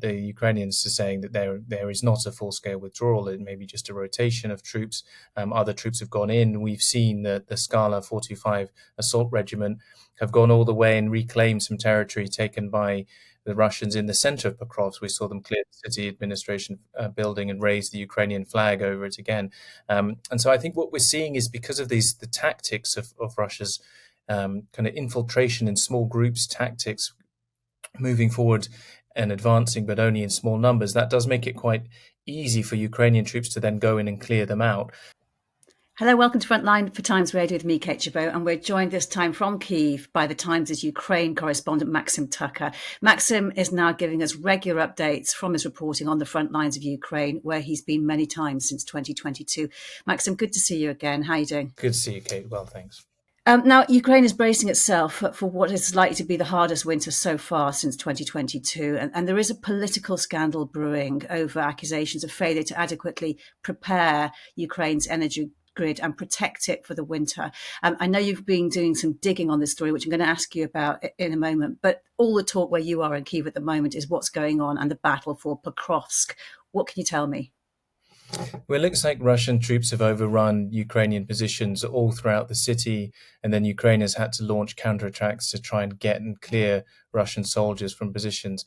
the Ukrainians are saying that there is not a full-scale withdrawal. It may be just a rotation of troops. Other troops have gone in. We've seen that the Skala 425 assault regiment have gone all the way and reclaimed some territory taken by the Russians in the center of Pokrovsk. We saw them clear the city administration building and raise the Ukrainian flag over it again. And so I think what we're seeing is because of the tactics of Russia's kind of infiltration in small groups, tactics, moving forward and advancing, but only in small numbers, that does make it quite easy for Ukrainian troops to then go in and clear them out. Hello, welcome to Frontline for Times Radio with me, Kate Chabot, and we're joined this time from Kyiv by the Times' Ukraine correspondent, Maxim Tucker. Maxim is now giving us regular updates from his reporting on the front lines of Ukraine, where he's been many times since 2022. Maxim, good to see you again. How are you doing? Good to see you, Kate. Well, thanks. Now, Ukraine is bracing itself for what is likely to be the hardest winter so far since 2022. And there is a political scandal brewing over accusations of failure to adequately prepare Ukraine's energy grid and protect it for the winter. I know you've been doing some digging on this story, which I'm going to ask you about in a moment. But all the talk where you are in Kyiv at the moment is what's going on and the battle for Pokrovsk. What can you tell me? Well, it looks like Russian troops have overrun Ukrainian positions all throughout the city, and then Ukraine has had to launch counterattacks to try and get and clear Russian soldiers from positions.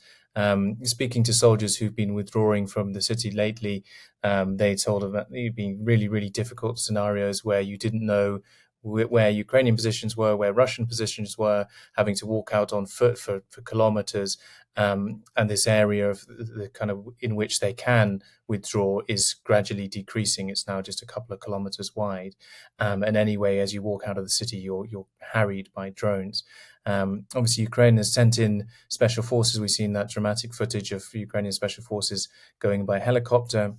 Speaking to soldiers who've been withdrawing from the city lately, they told about it being really, really difficult scenarios where you didn't know where Ukrainian positions were, where Russian positions were, having to walk out on foot for kilometers. And this area of the kind of in which they can withdraw is gradually decreasing. It's now just a couple of kilometers wide. And anyway, as you walk out of the city, you're harried by drones. Obviously, Ukraine has sent in special forces. We've seen that dramatic footage of Ukrainian special forces going by helicopter.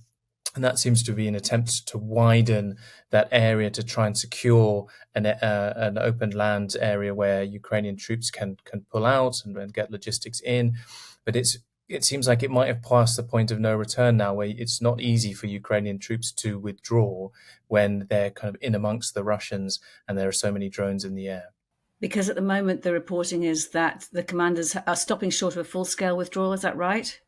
And that seems to be an attempt to widen that area to try and secure an open land area where Ukrainian troops can pull out and get logistics in. But it seems like it might have passed the point of no return now, where it's not easy for Ukrainian troops to withdraw when they're kind of in amongst the Russians and there are so many drones in the air. Because at the moment, the reporting is that the commanders are stopping short of a full-scale withdrawal. Is that right?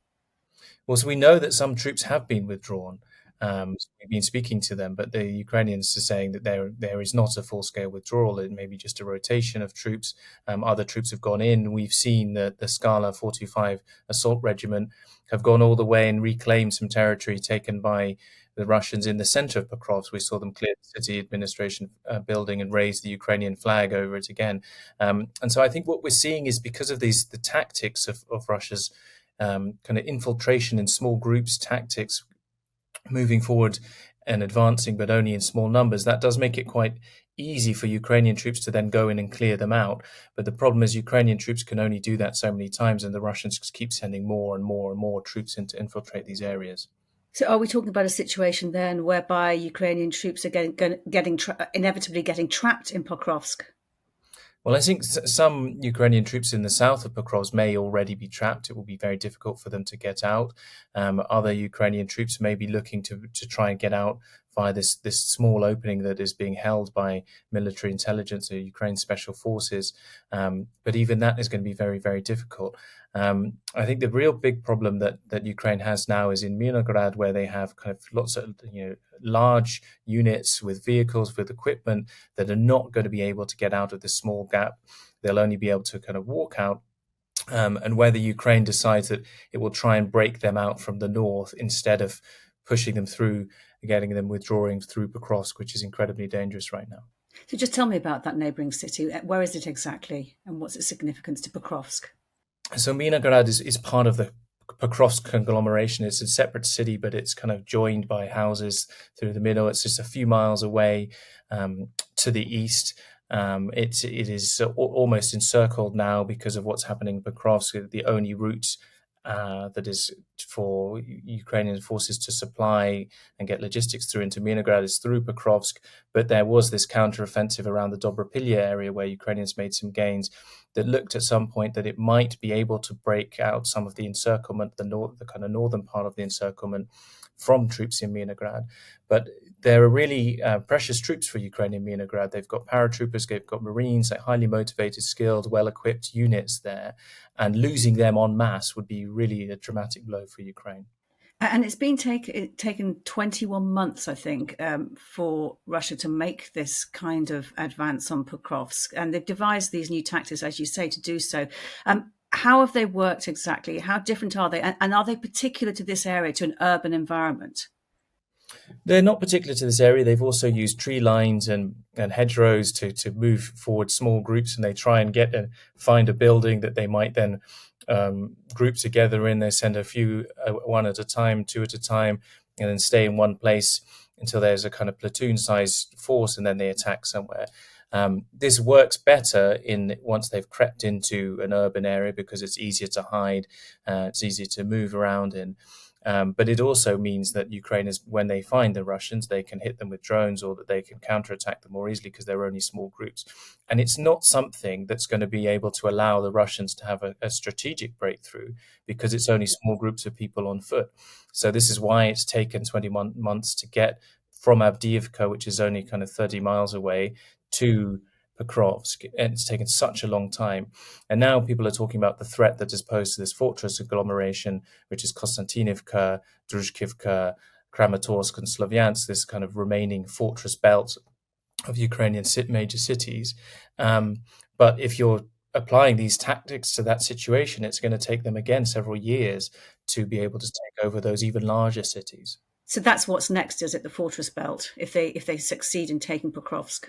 Well, so we know that some troops have been withdrawn. So we've been speaking to them, but the Ukrainians are saying that there is not a full-scale withdrawal. It may be just a rotation of troops. Other troops have gone in. We've seen that the Skala 425 assault regiment have gone all the way and reclaimed some territory taken by the Russians in the center of Pokrovsk. We saw them clear the city administration building and raise the Ukrainian flag over it again. And so I think what we're seeing is because of the tactics of Russia's kind of infiltration in small groups, tactics, moving forward and advancing, but only in small numbers, that does make it quite easy for Ukrainian troops to then go in and clear them out. But the problem is Ukrainian troops can only do that so many times, and the Russians keep sending more and more and more troops in to infiltrate these areas. So are we talking about a situation then whereby Ukrainian troops are inevitably getting trapped in Pokrovsk? Well, I think some Ukrainian troops in the south of Pokrovsk may already be trapped. It will be very difficult for them to get out. Other Ukrainian troops may be looking to try and get out via this small opening that is being held by military intelligence or Ukraine special forces. But even that is going to be very, very difficult. I think the real big problem that Ukraine has now is in Minograd, where they have kind of lots of large units with vehicles, with equipment that are not going to be able to get out of this small gap. They'll only be able to kind of walk out. And whether Ukraine decides that it will try and break them out from the north instead of pushing them through, getting them withdrawing through Pokrovsk, which is incredibly dangerous right now. So just tell me about that neighbouring city. Where is it exactly, and what's its significance to Pokrovsk? So Minograd is part of the Pokrovsk conglomeration. It's a separate city, but it's kind of joined by houses through the middle. It's just a few miles away to the east. It is almost encircled now because of what's happening in Pokrovsk. The only route that is for Ukrainian forces to supply and get logistics through into Minograd is through Pokrovsk. But there was this counteroffensive around the Dobropilya area where Ukrainians made some gains that looked at some point that it might be able to break out some of the encirclement, the kind of northern part of the encirclement from troops in Minograd. But They're really precious troops for Ukrainian Minograd. They've got paratroopers, they've got Marines, like highly motivated, skilled, well-equipped units there, and losing them en masse would be really a dramatic blow for Ukraine. And it's been taken 21 months, I think, for Russia to make this kind of advance on Pokrovsk. And they've devised these new tactics, as you say, to do so. How have they worked exactly? How different are they? And are they particular to this area, to an urban environment? They're not particular to this area. They've also used tree lines and hedgerows to move forward small groups, and they try and find a building that they might then group together in. They send a few, one at a time, two at a time, and then stay in one place until there's a kind of platoon-sized force, and then they attack somewhere. This works better in once they've crept into an urban area because it's easier to hide, it's easier to move around in. But it also means that Ukrainians, when they find the Russians, they can hit them with drones or that they can counterattack them more easily because they're only small groups. And it's not something that's going to be able to allow the Russians to have a strategic breakthrough because it's only small groups of people on foot. So this is why it's taken 21 months to get from Avdiivka, which is only kind of 30 miles away, to Pokrovsk. And it's taken such a long time. And now people are talking about the threat that is posed to this fortress agglomeration, which is Konstantinivka, Druzhkivka, Kramatorsk, and Slavyansk, this kind of remaining fortress belt of Ukrainian major cities. But if you're applying these tactics to that situation, it's going to take them again several years to be able to take over those even larger cities. So that's what's next, is it, the fortress belt, if they succeed in taking Pokrovsk?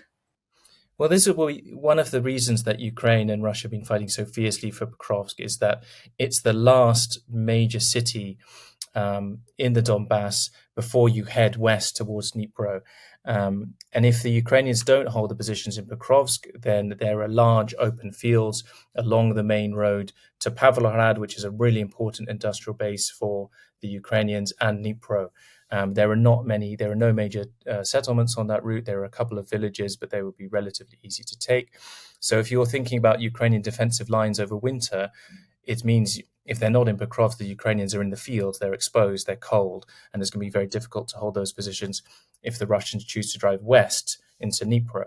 Well, this is one of the reasons that Ukraine and Russia have been fighting so fiercely for Pokrovsk is that it's the last major city in the Donbass before you head west towards Dnipro. And if the Ukrainians don't hold the positions in Pokrovsk, then there are large open fields along the main road to Pavlohrad, which is a really important industrial base for the Ukrainians, and Dnipro. There are no major settlements on that route. There are a couple of villages, but they would be relatively easy to take. So if you're thinking about Ukrainian defensive lines over winter, it means if they're not in Pokrovsk, the Ukrainians are in the field, they're exposed, they're cold, and it's going to be very difficult to hold those positions if the Russians choose to drive west into Dnipro.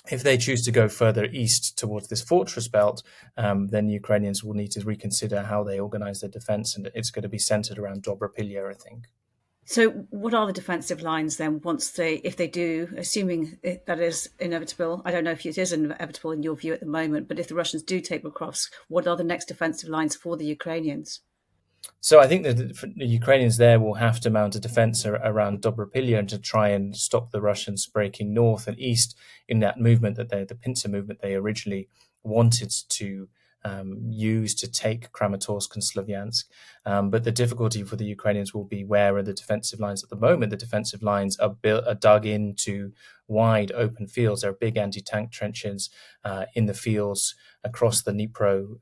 If they choose to go further east towards this fortress belt, then the Ukrainians will need to reconsider how they organize their defense, and it's going to be centered around Dobropilya, I think. So what are the defensive lines then if they do, assuming that is inevitable? I don't know if it is inevitable in your view at the moment, but if the Russians do take Pokrovsk, what are the next defensive lines for the Ukrainians? So I think that the Ukrainians there will have to mount a defense around Dobropilya and to try and stop the Russians breaking north and east in that movement the pincer movement they originally wanted to use to take Kramatorsk and Slavyansk. But the difficulty for the Ukrainians will be where are the defensive lines at the moment. The defensive lines are dug into wide open fields. There are big anti-tank trenches in the fields across the Dnipro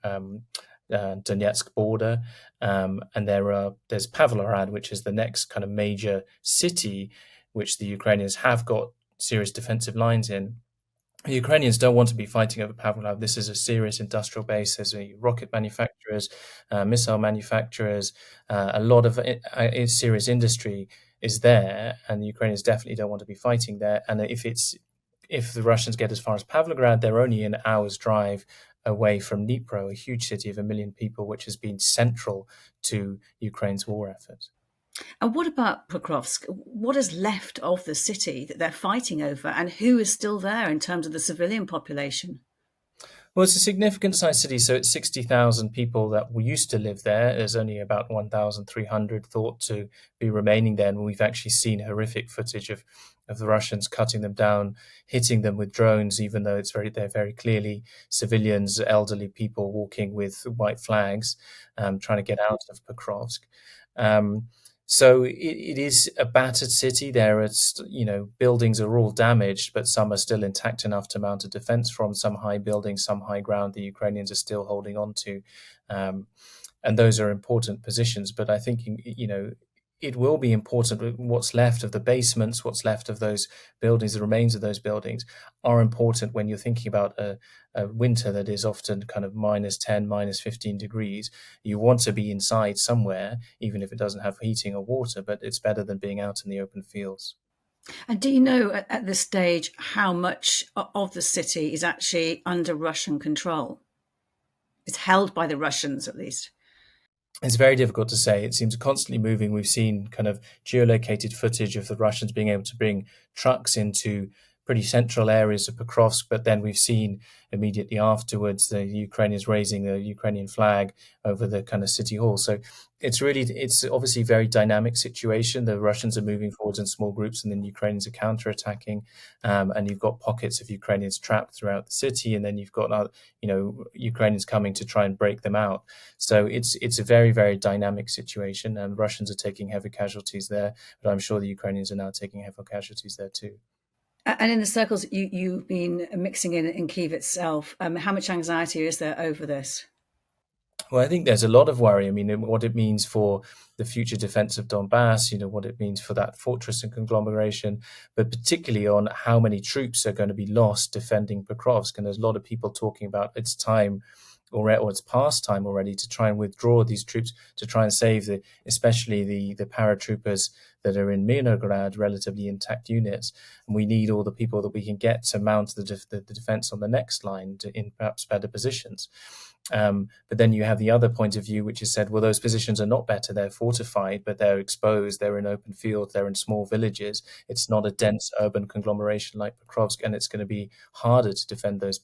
Donetsk border, and there's Pavlohrad, which is the next kind of major city, which the Ukrainians have got serious defensive lines in. The Ukrainians don't want to be fighting over Pavlohrad. This is a serious industrial base. There's rocket manufacturers, missile manufacturers, a lot of serious industry is there, and the Ukrainians definitely don't want to be fighting there. And if the Russians get as far as Pavlograd, they're only an hour's drive away from Dnipro, a huge city of 1 million people, which has been central to Ukraine's war effort. And what about Pokrovsk? What is left of the city that they're fighting over, and who is still there in terms of the civilian population? Well, it's a significant sized city, so it's 60,000 people that used to live there. There's only about 1,300 thought to be remaining there, and we've actually seen horrific footage of the Russians cutting them down, hitting them with drones, even though they're very clearly civilians, elderly people walking with white flags, trying to get out of Pokrovsk. So it is a battered city. There are, buildings are all damaged, but some are still intact enough to mount a defense from. Some high buildings, some high ground, the Ukrainians are still holding on to. And those are important positions. But I think, it will be important. What's left of the basements, what's left of those buildings, the remains of those buildings are important when you're thinking about a winter that is often kind of -10, -15 degrees. You want to be inside somewhere, even if it doesn't have heating or water, but it's better than being out in the open fields. And do you know at this stage how much of the city is actually under Russian control? It's held by the Russians, at least. It's very difficult to say. It seems constantly moving. We've seen kind of geolocated footage of the Russians being able to bring trucks into pretty central areas of Pokrovsk, but then we've seen immediately afterwards the Ukrainians raising the Ukrainian flag over the kind of city hall. So it's obviously a very dynamic situation. The Russians are moving forwards in small groups, and then Ukrainians are counterattacking, and you've got pockets of Ukrainians trapped throughout the city, and then you've got Ukrainians coming to try and break them out. So it's a very, very dynamic situation, and Russians are taking heavy casualties there, but I'm sure the Ukrainians are now taking heavy casualties there too. And in the circles you've been mixing in Kyiv itself, how much anxiety is there over this? Well, I think there's a lot of worry. I mean, what it means for the future defense of Donbass, what it means for that fortress and conglomeration, but particularly on how many troops are going to be lost defending Pokrovsk. And there's a lot of people talking about it's time or it's past time already to try and withdraw these troops to try and save especially the paratroopers that are in Mirnograd, relatively intact units. And we need all the people that we can get to mount the defense on the next line in perhaps better positions. But then you have the other point of view, which is said, well, those positions are not better. They're fortified, but they're exposed. They're in open fields. They're in small villages. It's not a dense urban conglomeration like Pokrovsk, and it's going to be harder to defend those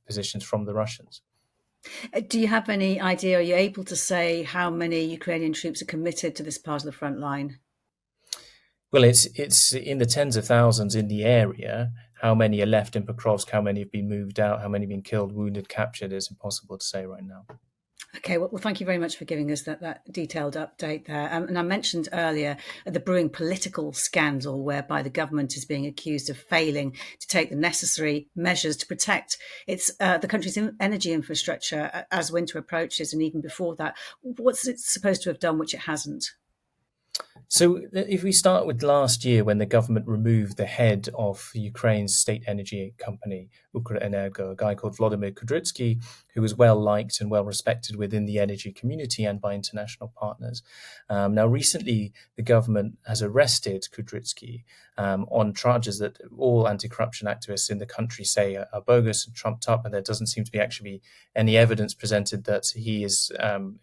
positions from the Russians. Do you have any idea? Are you able to say how many Ukrainian troops are committed to this part of the front line? Well, it's in the tens of thousands in the area. How many are left in Pokrovsk? How many have been moved out? How many have been killed, wounded, captured? Is impossible to say right now. Okay, well, thank you very much for giving us that detailed update there. And I mentioned earlier the brewing political scandal whereby the government is being accused of failing to take the necessary measures to protect the country's energy infrastructure as winter approaches, and even before that. What's it supposed to have done which it hasn't? So, if we start with last year, when the government removed the head of Ukraine's state energy company, Ukrenergo, a guy called Vladimir Kudrytsky, who was well liked and well respected within the energy community and by international partners. Now, recently, the government has arrested Kudrytsky on charges that all anti-corruption activists in the country say are bogus and trumped up, and there doesn't seem to be actually any evidence presented that he has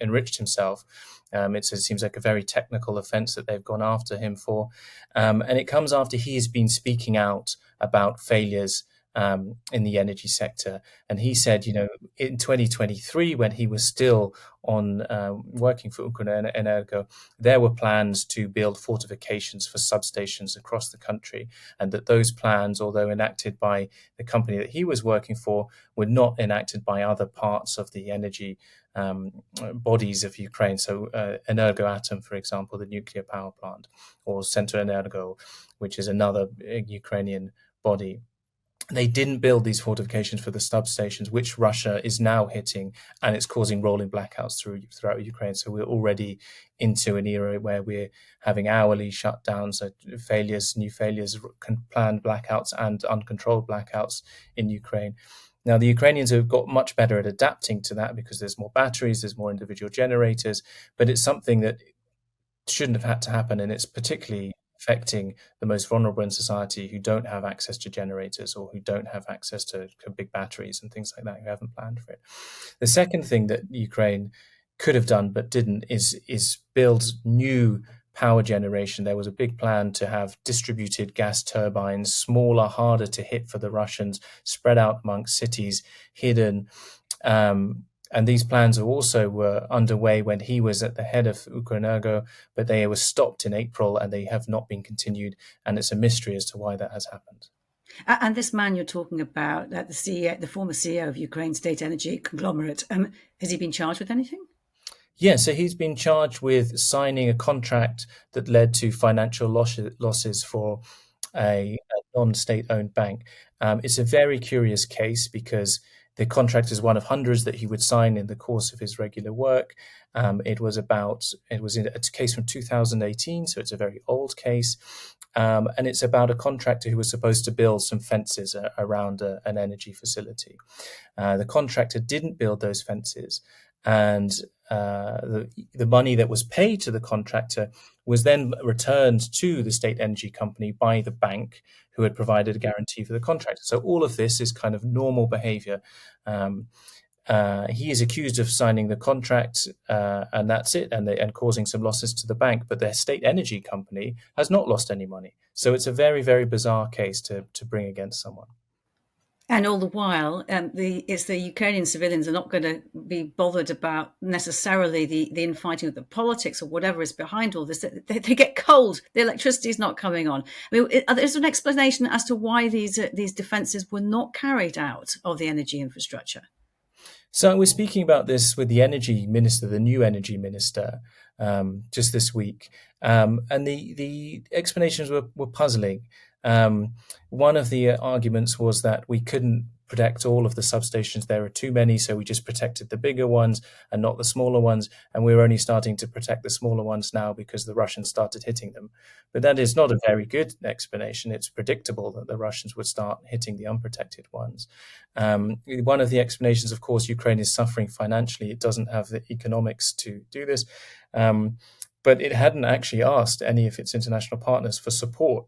enriched himself. It seems like a very technical offence that they've gone after him for. And it comes after he has been speaking out about failures in the energy sector. And he said, in 2023, when he was still on working for Ukrenergo, there were plans to build fortifications for substations across the country, and that those plans, although enacted by the company that he was working for, were not enacted by other parts of the energy bodies of Ukraine. So Energoatom, for example, the nuclear power plant, or Centroenergo, which is another Ukrainian body. They didn't build these fortifications for the substations, which Russia is now hitting, and it's causing rolling blackouts throughout Ukraine. So we're already into an era where we're having hourly shutdowns, new failures, planned blackouts, and uncontrolled blackouts in Ukraine. Now, the Ukrainians have got much better at adapting to that because there's more batteries, there's more individual generators, but it's something that shouldn't have had to happen, and it's particularly affecting the most vulnerable in society who don't have access to generators or who don't have access to big batteries and things like that, who haven't planned for it. The second thing that Ukraine could have done but didn't is build new power generation. There was a big plan to have distributed gas turbines, smaller, harder to hit for the Russians, spread out amongst cities, hidden. And these plans were underway when he was at the head of Ukrenergo, but they were stopped in April and they have not been continued. And it's a mystery as to why that has happened. And this man you're talking about, the former CEO of Ukraine State Energy Conglomerate, has he been charged with anything? Yeah, so he's been charged with signing a contract that led to financial losses for a non-state owned bank. It's a very curious case because the contract is one of hundreds that he would sign in the course of his regular work. It was a case from 2018, so it's a very old case. And it's about a contractor who was supposed to build some fences around an energy facility. The contractor didn't build those fences. and the money that was paid to the contractor was then returned to the state energy company by the bank who had provided a guarantee for the contractor. So all of this is kind of normal behavior. Um, he is accused of signing the contract, and that's it, and causing some losses to the bank. But their state energy company has not lost any money. So it's a very, very bizarre case to bring against someone. And all the while, it's the Ukrainian civilians are not going to be bothered about necessarily the infighting of the politics or whatever is behind all this. They get cold. The electricity is not coming on. I mean, is there an explanation as to why these defences were not carried out of the energy infrastructure? So I was speaking about this with the energy minister, the new energy minister, just this week, and the explanations were puzzling. One of the arguments was that we couldn't protect all of the substations. There are too many, so we just protected the bigger ones and not the smaller ones. And we're only starting to protect the smaller ones now because the Russians started hitting them. But that is not a very good explanation. It's predictable that the Russians would start hitting the unprotected ones. One of the explanations, of course, Ukraine is suffering financially. It doesn't have the economics to do this. But it hadn't actually asked any of its international partners for support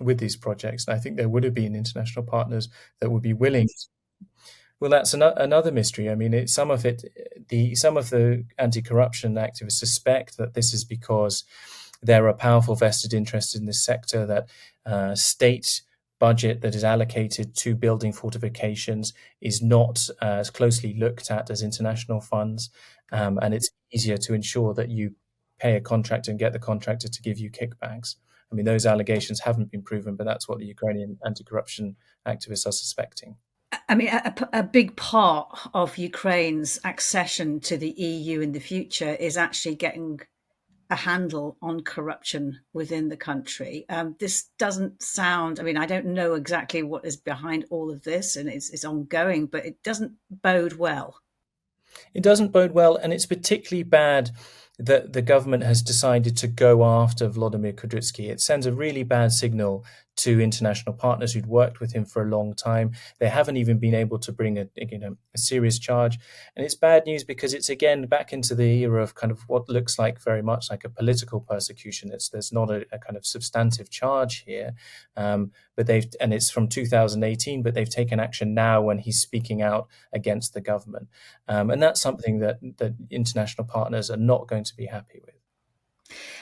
with these projects. And I think there would have been international partners that would be willing. Well, that's another mystery. I mean, some of the anti-corruption activists suspect that this is because there are powerful vested interests in this sector, that state budget that is allocated to building fortifications is not as closely looked at as international funds, and it's easier to ensure that you pay a contractor and get the contractor to give you kickbacks. I mean, those allegations haven't been proven, but that's what the Ukrainian anti-corruption activists are suspecting. I mean, a big part of Ukraine's accession to the EU in the future is actually getting a handle on corruption within the country. This doesn't sound, I mean, I don't know exactly what is behind all of this, and it's ongoing, but it doesn't bode well. It doesn't bode well, and it's particularly bad that the government has decided to go after Vladimir Kudryavtsy. It sends a really bad signal to international partners who'd worked with him for a long time. They haven't even been able to bring a serious charge. And it's bad news because it's, again, back into the era of kind of what looks like very much like a political persecution. There's not a kind of substantive charge here. But it's from 2018, but they've taken action now when he's speaking out against the government. And that's something that international partners are not going to be happy with.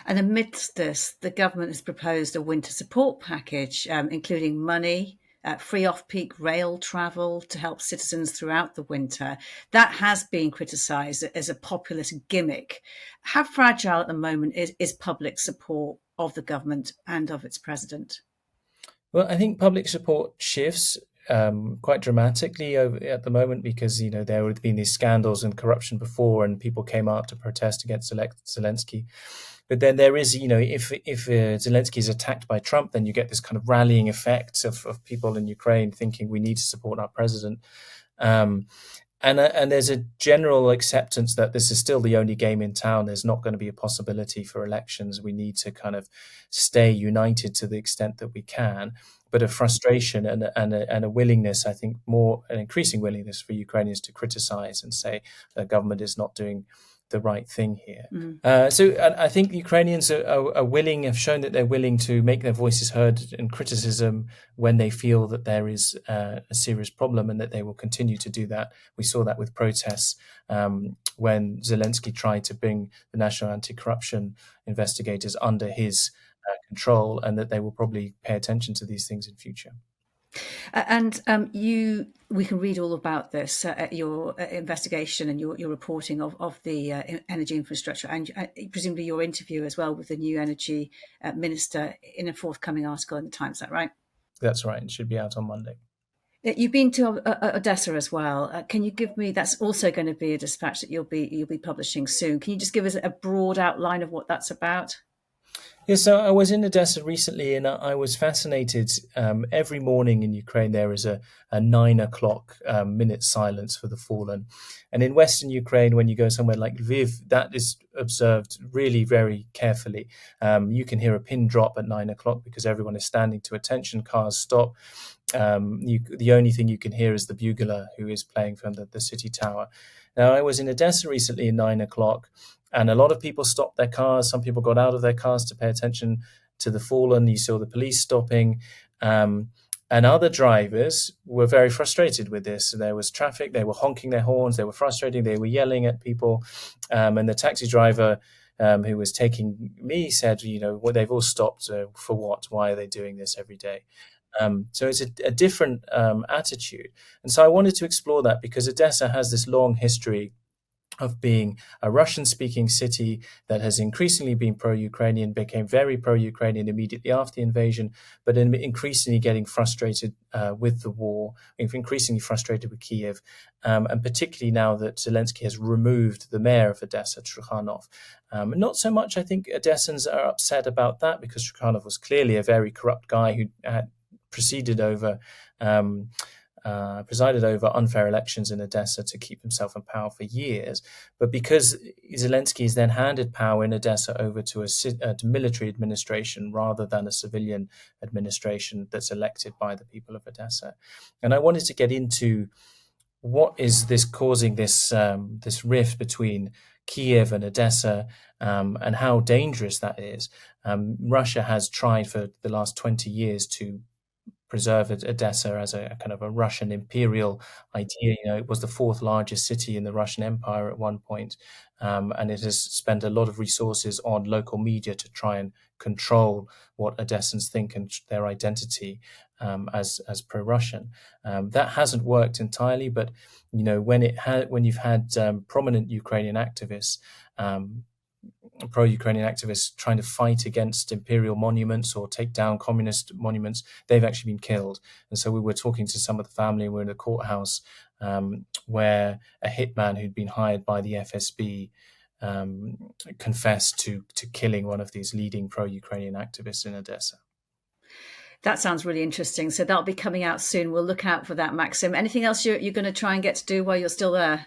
And amidst this, the government has proposed a winter support package, including money, free off-peak rail travel to help citizens throughout the winter. That has been criticised as a populist gimmick. How fragile at the moment is public support of the government and of its president? Well, I think public support shifts quite dramatically at the moment because there have been these scandals and corruption before, and people came out to protest against Zelensky. But then there is, if Zelensky is attacked by Trump, then you get this kind of rallying effect of people in Ukraine thinking we need to support our president. And there's a general acceptance that this is still the only game in town. There's not going to be a possibility for elections. We need to kind of stay united to the extent that we can. But a frustration and a willingness, I think, an increasing willingness for Ukrainians to criticize and say the government is not doing the right thing here. So I think Ukrainians are willing, have shown that they're willing to make their voices heard in criticism when they feel that there is a serious problem, and that they will continue to do that. We saw that with protests when Zelensky tried to bring the National Anti-Corruption investigators under his control, and that they will probably pay attention to these things in future. And we can read all about this at your investigation and your reporting of the energy infrastructure, and presumably your interview as well with the new energy minister in a forthcoming article in the Times. Is that right? That's right. It should be out on Monday. You've been to Odessa as well. Can you give me? That's also going to be a dispatch that you'll be publishing soon. Can you just give us a broad outline of what that's about? Yeah, so I was in Odessa recently, and I was fascinated. Every morning in Ukraine, there is a 9 o'clock minute silence for the fallen. And in Western Ukraine, when you go somewhere like Lviv, that is observed really very carefully. You can hear a pin drop at 9 o'clock because everyone is standing to attention, cars stop. The only thing you can hear is the bugler who is playing from the city tower. Now, I was in Odessa recently at 9 o'clock, and a lot of people stopped their cars. Some people got out of their cars to pay attention to the fallen. You saw the police stopping. And other drivers were very frustrated with this. There was traffic, they were honking their horns, they were frustrating, they were yelling at people. And the taxi driver who was taking me said, well, they've all stopped for what? Why are they doing this every day? So it's a different attitude. And so I wanted to explore that because Odessa has this long history of being a Russian-speaking city that has increasingly been pro-Ukrainian, became very pro-Ukrainian immediately after the invasion, but increasingly getting frustrated with the war, increasingly frustrated with Kiev, and particularly now that Zelensky has removed the mayor of Odessa, Trukhanov. Not so much, I think, Odessans are upset about that because Trukhanov was clearly a very corrupt guy who had presided over unfair elections in Odessa to keep himself in power for years. But because Zelensky has then handed power in Odessa over to a military administration rather than a civilian administration that's elected by the people of Odessa. And I wanted to get into what is this causing this rift between Kiev and Odessa, and how dangerous that is. Russia has tried for the last 20 years to preserve Odessa as a kind of a Russian imperial idea. It was the fourth largest city in the Russian Empire at one point, and it has spent a lot of resources on local media to try and control what Odessans think and their identity as pro-Russian. That hasn't worked entirely, but when you've had prominent Ukrainian activists. Pro-Ukrainian activists trying to fight against imperial monuments or take down communist monuments, they've actually been killed. And so we were talking to some of the family, and we were in a courthouse where a hitman who'd been hired by the FSB confessed to killing one of these leading pro-Ukrainian activists in Odessa. That sounds really interesting. So that'll be coming out soon. We'll look out for that, Maxim. Anything else you're going to try and get to do while you're still there?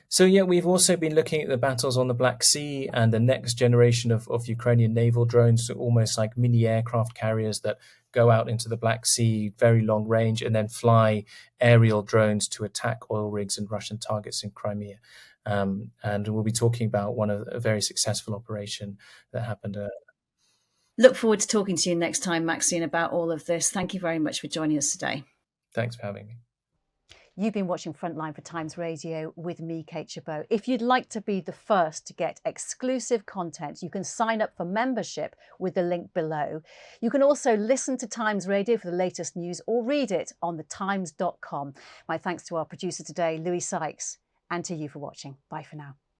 So yeah, we've also been looking at the battles on the Black Sea and the next generation of Ukrainian naval drones, so almost like mini aircraft carriers that go out into the Black Sea, very long range, and then fly aerial drones to attack oil rigs and Russian targets in Crimea. And we'll be talking about a very successful operation that happened. Look forward to talking to you next time, Maxine, about all of this. Thank you very much for joining us today. Thanks for having me. You've been watching Frontline for Times Radio with me, Kate Chabot. If you'd like to be the first to get exclusive content, you can sign up for membership with the link below. You can also listen to Times Radio for the latest news or read it on thetimes.com. My thanks to our producer today, Louis Sykes, and to you for watching. Bye for now.